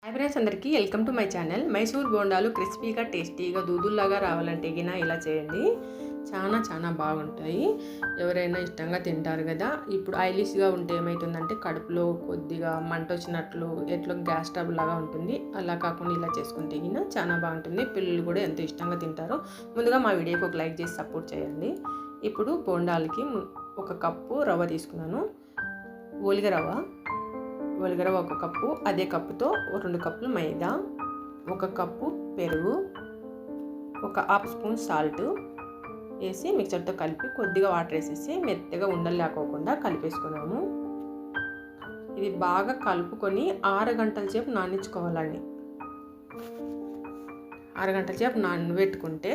Hi friends, అందరికీ welcome to my channel. Mysore బోండాలు క్రిస్పీగా టేస్టీగా దూదుల్లాగా రావాలంటే గినా ఇలా చేయండి. చాలా బాగుంటాయి. ఎవరైనా ఇష్టంగా తింటారు కదా. ఇప్పుడు ఆయిలీస్గా ఉంటే ఏమవుతుందంటే కడుపులో కొద్దిగా మంట వచ్చినట్లు ఎట్లా గ్యాస్ ట్రబుల్ లాగా ఉంటుంది. అలా కాకుండా ఇలా చేసుకుంటే గినా చాలా బాగుంటుంది. పిల్లలు కూడా ఎంతో ఇష్టంగా తింటారు. ముందుగా మా వీడియోకి ఒక లైక్ చేసి సపోర్ట్ చేయండి. ఇప్పుడు బోండాలకి 1 కప్పు రవ్వ తీసుకున్నాను. ఓలిగ రవ్వ 1 కప్పు, అదే కప్పుతో 2 కప్పులు మైదా, 1 కప్పు పెరుగు, 1/2 స్పూన్ సాల్ట్ వేసి మిక్సర్తో కలిపి కొద్దిగా వాటర్ వేసేసి మెత్తగా ఉండలు లేకోకుండా కలిపేసుకున్నాము. ఇది బాగా కలుపుకొని 6 గంటల సేపు నానించుకోవాలండి. 6 గంటల సేపు నానబెట్టుకుంటే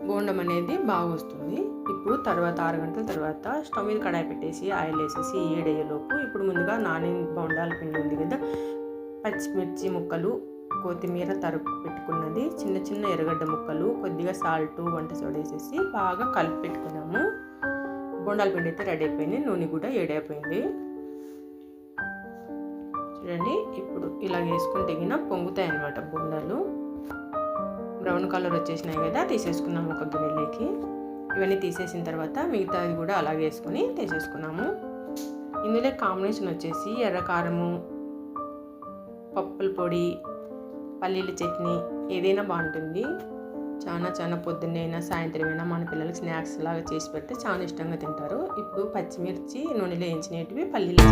బోండం అనేది బాగా వస్తుంది. ఇప్పుడు 6 గంటల తర్వాత స్టవ్ మీద కడాయి పెట్టేసి ఆయిల్ వేసేసి ఏడయ్యేలోపు ఇప్పుడు ముందుగా బోండాల పిండి ఉంది కదా, పచ్చిమిర్చి ముక్కలు, కొత్తిమీర తరుగు పెట్టుకున్నది, చిన్న ఎర్రగడ్డ ముక్కలు, కొద్దిగా సాల్ట్, వంట సోడా వేసేసి బాగా కలిపి పెట్టుకున్నాము. బోండాల పిండి అయితే రెడీ అయిపోయింది. నూనె కూడా ఏడైపోయింది. చూడండి, ఇప్పుడు ఇలా వేసుకుంటే గిన పొంగుతాయి అన్నమాట బోండాలు. బ్రౌన్ కలర్ వచ్చేసినాయి కదా, తీసేసుకున్నాము ఒక గిన్నెలోకి. ఇవన్నీ తీసేసిన తర్వాత మిగతాది కూడా అలాగే వేసుకొని తీసేసుకున్నాము. ఇందులో కాంబినేషన్ వచ్చేసి ఎర్రకారము, పప్పుల పొడి, పల్లీల చట్నీ ఏదైనా బాగుంటుంది. చాలా పొద్దున్నే అయినా సాయంత్రం అయినా మన పిల్లలకి స్నాక్స్ లాగా చేసి పెడితే చాలా ఇష్టంగా తింటారు. ఇప్పుడు పచ్చిమిర్చి నూనెలో వేయించినవి పల్లీల చట్నీ